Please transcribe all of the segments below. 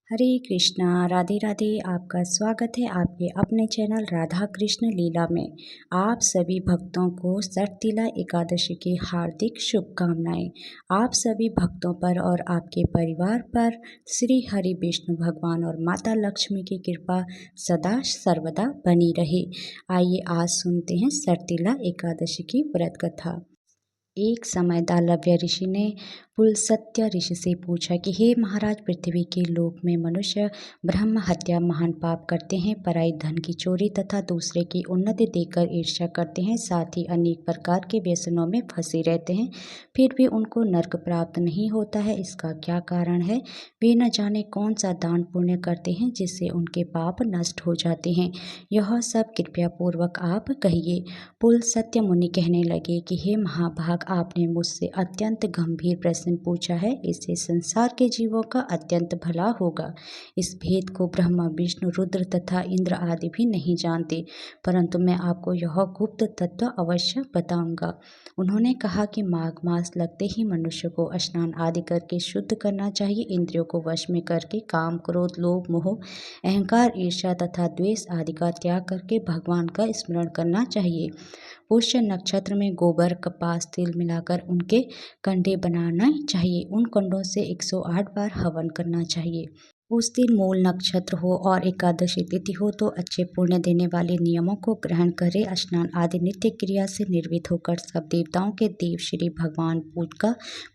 हरे कृष्णा, राधे राधे। आपका स्वागत है आपके अपने चैनल राधा कृष्ण लीला में। आप सभी भक्तों को सर्तिला एकादशी की हार्दिक शुभकामनाएं। आप सभी भक्तों पर और आपके परिवार पर श्री हरि विष्णु भगवान और माता लक्ष्मी की कृपा सदा सर्वदा बनी रहे। आइए आज सुनते हैं सर्तिला एकादशी की व्रत कथा। एक समय दालव्य ऋषि ने पुलस्त्य ऋषि से पूछा कि हे महाराज, पृथ्वी के लोक में मनुष्य ब्रह्म हत्या महान पाप करते हैं, पराई धन की चोरी तथा दूसरे की उन्नति देखकर ईर्ष्या करते हैं, साथ ही अनेक प्रकार के व्यसनों में फंसे रहते हैं, फिर भी उनको नरक प्राप्त नहीं होता है। इसका क्या कारण है? वे न जाने कौन सा दान पुण्य करते हैं जिससे उनके पाप नष्ट हो जाते हैं। यह सब कृपया पूर्वक आप कहिए। पुलस्त्य मुनि कहने लगे कि हे महाभाग, आपने मुझसे अत्यंत गंभीर प्रश्न पूछा है। इससे संसार के जीवों का अत्यंत भला होगा। इस भेद को ब्रह्मा विष्णु रुद्र तथा इंद्र आदि भी नहीं जानते, परंतु मैं आपको यह गुप्त तत्व अवश्य बताऊंगा। उन्होंने कहा कि माघ मास लगते ही मनुष्य को स्नान आदि करके शुद्ध करना चाहिए। इंद्रियों को वश में करके काम, क्रोध, लोभ, मोह, अहंकार, ईर्ष्या तथा द्वेष आदि का त्याग करके भगवान का स्मरण करना चाहिए। पुष्य नक्षत्र में गोबर, कपास, तिल मिलाकर उनके कंडे बनाना चाहिए। उन कंडों से 108 बार हवन करना चाहिए। उस दिन मूल नक्षत्र हो और एकादशी तिथि हो तो अच्छे पुण्य देने वाले नियमों को ग्रहण करे। स्नान आदि नित्य क्रिया से निर्वित होकर सब देवताओं के देव श्री भगवान का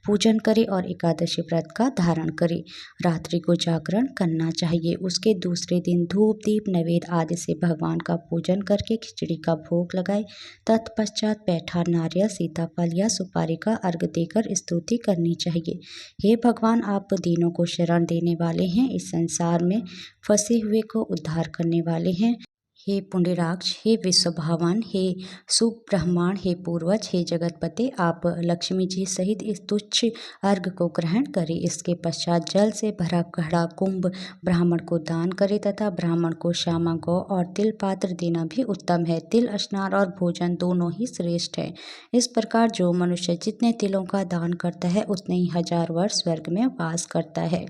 पूजन करे और एकादशी व्रत का धारण करे। रात्रि को जागरण करना चाहिए। उसके दूसरे दिन धूप, दीप, नैवेद्य आदि से भगवान का पूजन करके खिचड़ी का भोग लगाए। तत्पश्चात पैठा, नारियल, सीताफल या सुपारी का अर्घ देकर स्तुति करनी चाहिए। हे भगवान, आप दीनों को शरण देने वाले हैं, इस संसार में फंसे हुए को उद्धार करने वाले हैं। हे पुंडरीकाक्ष, हे विश्वभावन, हे सुब्रह्मण्य, हे पूर्वज, हे जगतपते, आप लक्ष्मी जी सहित इस तुच्छ अर्घ को ग्रहण करें। इसके पश्चात जल से भरा घड़ा कुंभ ब्राह्मण को दान करें तथा ब्राह्मण को श्यामा गौ और तिल पात्र देना भी उत्तम है। तिल स्नान और भोजन दोनों ही श्रेष्ठ है। इस प्रकार जो मनुष्य जितने तिलों का दान करता है उतने ही 1000 वर्ष स्वर्ग में वास करता है।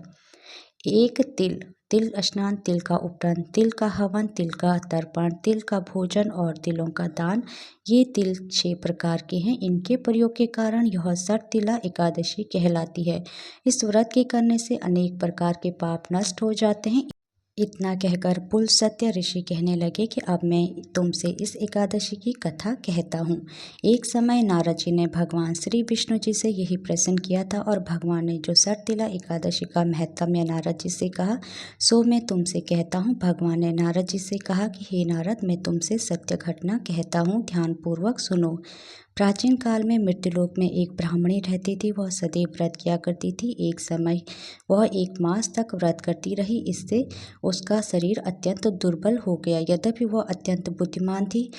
एक तिल, तिल स्नान, तिल का उपटन, तिल का हवन, तिल का तर्पण, तिल का भोजन और तिलों का दान, ये तिल 6 प्रकार के हैं। इनके प्रयोग के कारण यह सर्तिला एकादशी कहलाती है। इस व्रत के करने से अनेक प्रकार के पाप नष्ट हो जाते हैं। इतना कहकर पुलस्त्य ऋषि कहने लगे कि अब मैं तुमसे इस एकादशी की कथा कहता हूँ। एक समय नारद जी ने भगवान श्री विष्णु जी से यही प्रश्न किया था और भगवान ने जो सर्तिला एकादशी का महत्व नारद जी से कहा सो मैं तुमसे कहता हूँ। भगवान ने नारद जी से कहा कि हे नारद, मैं तुमसे सत्य घटना कहता हूँ, ध्यानपूर्वक सुनो। प्राचीन काल में मृत्युलोक में एक ब्राह्मणी रहती थी। वह सदैव व्रत किया करती थी। एक समय वह 1 मास तक व्रत करती रही। इससे उसका शरीर अत्यंत दुर्बल हो गया। यद्यपि वह अत्यंत बुद्धिमान थी,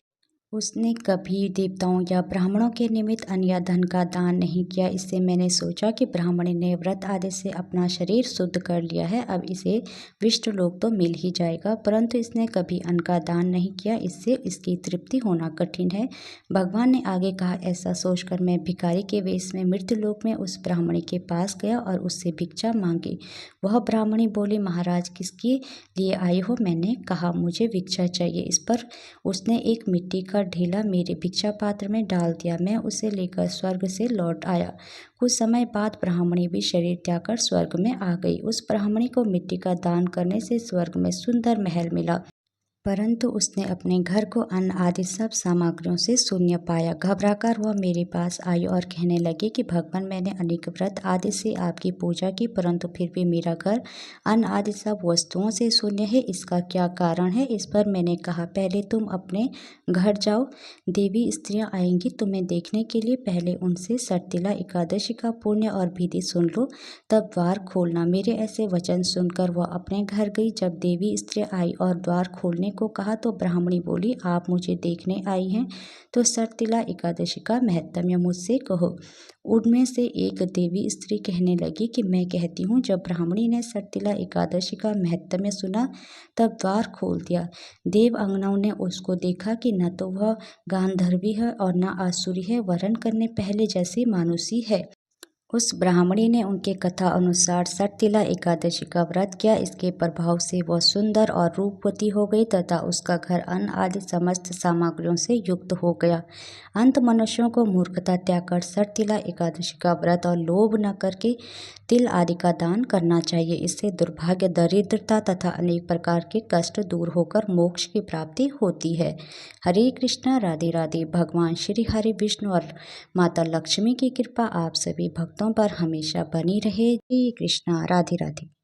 उसने कभी देवताओं या ब्राह्मणों के निमित्त अन्न या धन का दान नहीं किया। इससे मैंने सोचा कि ब्राह्मणी ने व्रत आदि से अपना शरीर शुद्ध कर लिया है, अब इसे विष्णु लोक तो मिल ही जाएगा, परंतु इसने कभी अन्न का दान नहीं किया, इससे इसकी तृप्ति होना कठिन है। भगवान ने आगे कहा, ऐसा सोचकर मैं भिखारी के वेश में मृत्युलोक में उस ब्राह्मणी के पास गया और उससे भिक्षा मांगी। वह ब्राह्मणी बोली, महाराज किसके लिए आए हो? मैंने कहा, मुझे भिक्षा चाहिए। इस पर उसने एक मिट्टी का ढेला मेरे भिक्षा पात्र में डाल दिया। मैं उसे लेकर स्वर्ग से लौट आया। कुछ समय बाद ब्राह्मणी भी शरीर त्याग कर स्वर्ग में आ गई। उस ब्राह्मणी को मिट्टी का दान करने से स्वर्ग में सुंदर महल मिला, परंतु उसने अपने घर को अन्न आदि सब सामग्रियों से शून्य पाया। घबराकर वह मेरे पास आई और कहने लगी कि भगवान, मैंने अनेक व्रत आदि से आपकी पूजा की, परंतु फिर भी मेरा घर अन्न आदि सब वस्तुओं से शून्य है। इसका क्या कारण है? इस पर मैंने कहा, पहले तुम अपने घर जाओ, देवी स्त्रियां आएंगी तुम्हें देखने के लिए, पहले उनसे सर्तिला एकादशी का पुण्य और विधि सुन लो, तब द्वार खोलना। मेरे ऐसे वचन सुनकर वह अपने घर गई। जब देवी स्त्रियां आई और द्वार खोलने को कहा तो ब्राह्मणी बोली, आप मुझे देखने आई हैं तो सर्तिला एकादशी का महत्म्य मुझसे कहो। उनमें से एक देवी स्त्री कहने लगी कि मैं कहती हूँ। जब ब्राह्मणी ने सर्तिला एकादशी का महत्म्य सुना तब द्वार खोल दिया। देवांगनाओं ने उसको देखा कि न तो वह गांधर्वी है और न आसुरी है, वरण करने पहले जैसी मानुषी है। उस ब्राह्मणी ने उनके कथा अनुसार सटतिला एकादशी का व्रत किया। इसके प्रभाव से वह सुंदर और रूपवती हो गई तथा उसका घर अन्न आदि समस्त सामग्रियों से युक्त हो गया। अंत मनुष्यों को मूर्खता त्याग कर सटतिला एकादशी का व्रत और लोभ न करके तिल आदि का दान करना चाहिए। इससे दुर्भाग्य, दरिद्रता तथा अनेक प्रकार के कष्ट दूर होकर मोक्ष की प्राप्ति होती है। हरे कृष्णा, राधे राधे। भगवान श्री हरि विष्णु और माता लक्ष्मी की कृपा आप सभी भक्तों पर हमेशा बनी रहे। श्री कृष्णा, राधे राधे।